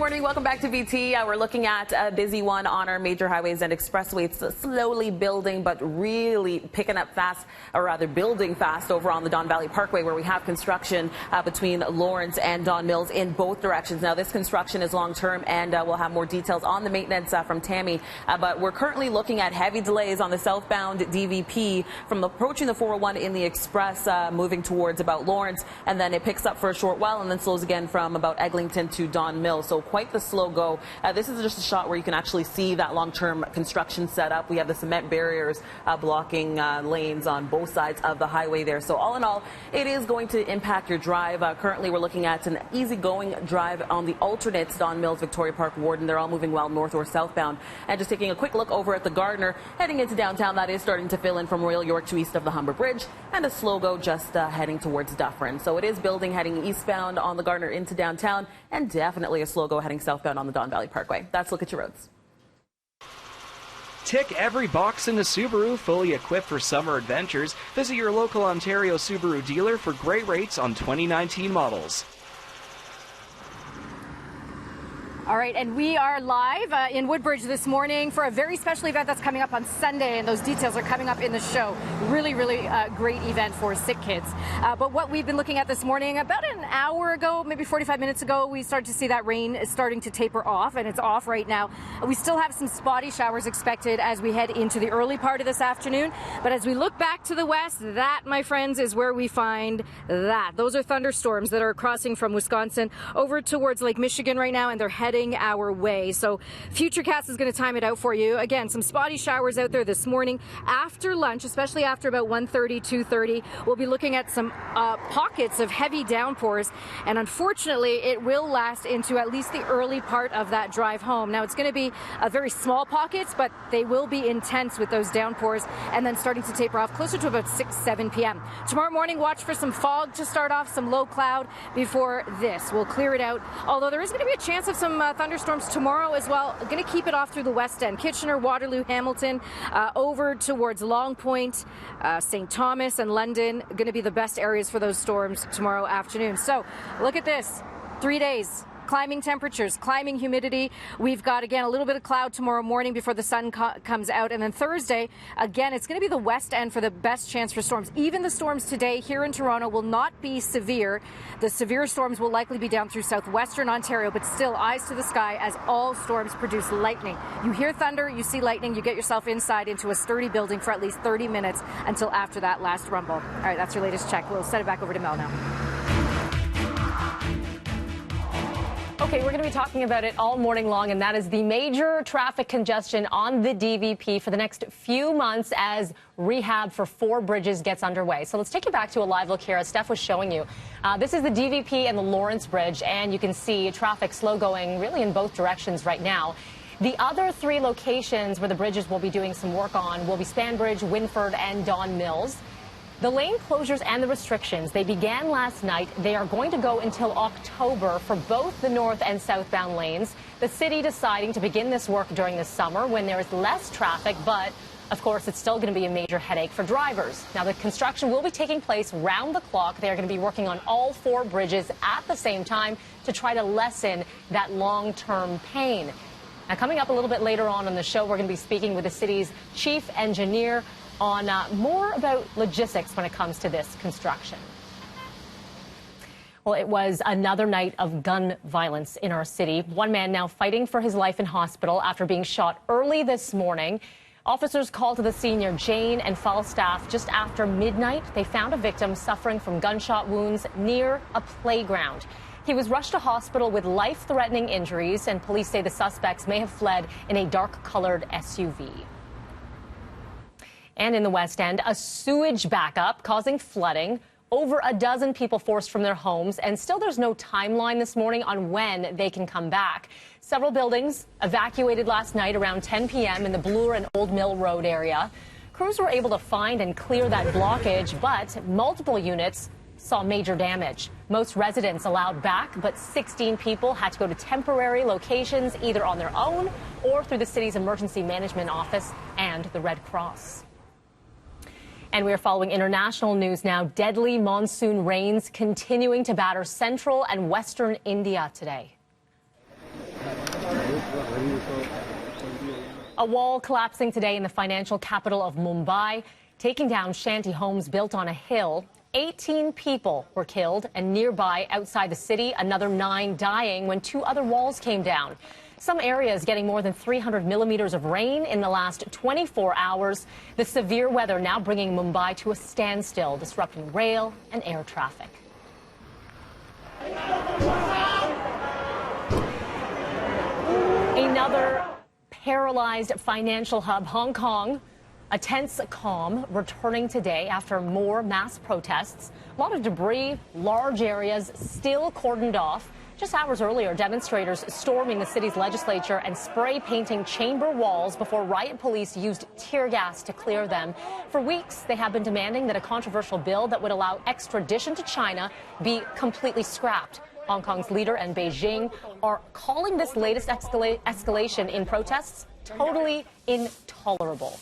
morning. Welcome back to VT. We're looking at a busy one on our major highways and expressways. Slowly building, but really picking up fast, or rather building fast over on the Don Valley Parkway, where we have construction between Lawrence and Don Mills in both directions. Now, this construction is long-term, and we'll have more details on the maintenance from Tammy. But we're currently looking at heavy delays on the southbound DVP from approaching the 401 in the express, moving towards about Lawrence, and then it picks up for a short while and then slows again from about Eglinton to Don Mills. So quite the slow go. This is just a shot where you can actually see that long-term construction set up. We have the cement barriers blocking lanes on both sides of the highway there. So all in all, it is going to impact your drive. Currently, we're looking at an easygoing drive on the alternates, Don Mills, Victoria Park, Warden. They're all moving well north or southbound. And just taking a quick look over at the Gardner, heading into downtown, that is starting to fill in from Royal York to east of the Humber Bridge, and a slow go just heading towards Dufferin. So it is building, heading eastbound on the Gardner into downtown, and definitely a slow go heading southbound on the Don Valley Parkway. That's a look at your roads. Tick every box in the Subaru, fully equipped for summer adventures. Visit your local Ontario Subaru dealer for great rates on 2019 models. All right, and we are live in Woodbridge this morning for a very special event that's coming up on Sunday, and those details are coming up in the show. Really, really great event for sick kids. But what we've been looking at this morning, about an hour ago, maybe 45 minutes ago, we started to see that rain is starting to taper off, and it's off right now. We still have some spotty showers expected as we head into the early part of this afternoon. But as we look back to the west, that, my friends, is where we find that. Those are thunderstorms that are crossing from Wisconsin over towards Lake Michigan right now, and they're heading our way. So Futurecast is going to time it out for you. Again, some spotty showers out there this morning. After lunch, especially after about 1:30, 2:30, we'll be looking at some pockets of heavy downpours, and unfortunately it will last into at least the early part of that drive home. Now, it's going to be very small pockets, but they will be intense with those downpours, and then starting to taper off closer to about 6, 7 p.m. Tomorrow morning, watch for some fog to start off, some low cloud before this. We'll clear it out, although there is going to be a chance of some thunderstorms tomorrow as well. Going to keep it off through the west end. Kitchener, Waterloo, Hamilton, over towards Long Point, St. Thomas and London. Going to be the best areas for those storms tomorrow afternoon. So look at this. 3 days. Climbing temperatures, climbing humidity. We've got, again, a little bit of cloud tomorrow morning before the sun comes out. And then Thursday, again, it's going to be the west end for the best chance for storms. Even the storms today here in Toronto will not be severe. The severe storms will likely be down through southwestern Ontario, but still eyes to the sky as all storms produce lightning. You hear thunder, you see lightning, you get yourself inside into a sturdy building for at least 30 minutes until after that last rumble. All right, that's your latest check. We'll set it back over to Mel now. Okay, we're going to be talking about it all morning long, and that is the major traffic congestion on the DVP for the next few months as rehab for 4 bridges gets underway. So let's take you back to a live look here, as Steph was showing you. This is the DVP and the Lawrence Bridge, and you can see traffic slow going really in both directions right now. The other 3 locations where the bridges will be doing some work on will be Stanbridge, Winford, and Don Mills. The lane closures and the restrictions, they began last night. They are going to go until October for both the north and southbound lanes. The city deciding to begin this work during the summer when there is less traffic, but of course it's still going to be a major headache for drivers. Now, the construction will be taking place round the clock. They are going to be working on all 4 bridges at the same time to try to lessen that long-term pain. Now, coming up a little bit later on in the show, we're going to be speaking with the city's chief engineer on more about logistics when it comes to this construction. Well, it was another night of gun violence in our city. One man now fighting for his life in hospital after being shot early this morning. Officers called to the scene near Jane and Falstaff just after midnight. They found a victim suffering from gunshot wounds near a playground. He was rushed to hospital with life-threatening injuries, and police say the suspects may have fled in a dark-colored SUV. And in the West End, a sewage backup causing flooding. Over a dozen people forced from their homes, and still there's no timeline this morning on when they can come back. Several buildings evacuated last night around 10 p.m. in the Bloor and Old Mill Road area. Crews were able to find and clear that blockage, but multiple units saw major damage. Most residents allowed back, but 16 people had to go to temporary locations either on their own or through the city's emergency management office and the Red Cross. And we are following international news now. Deadly monsoon rains continuing to batter central and western India today. A wall collapsing today in the financial capital of Mumbai, taking down shanty homes built on a hill. 18 people were killed, and nearby outside the city, another 9 dying when 2 other walls came down. Some areas getting more than 300 millimeters of rain in the last 24 hours. The severe weather now bringing Mumbai to a standstill, disrupting rail and air traffic. Another paralyzed financial hub, Hong Kong. A tense calm returning today after more mass protests. A lot of debris, large areas still cordoned off. Just hours earlier, demonstrators storming the city's legislature and spray painting chamber walls before riot police used tear gas to clear them. For weeks, they have been demanding that a controversial bill that would allow extradition to China be completely scrapped. Hong Kong's leader and Beijing are calling this latest escalation in protests totally intolerable.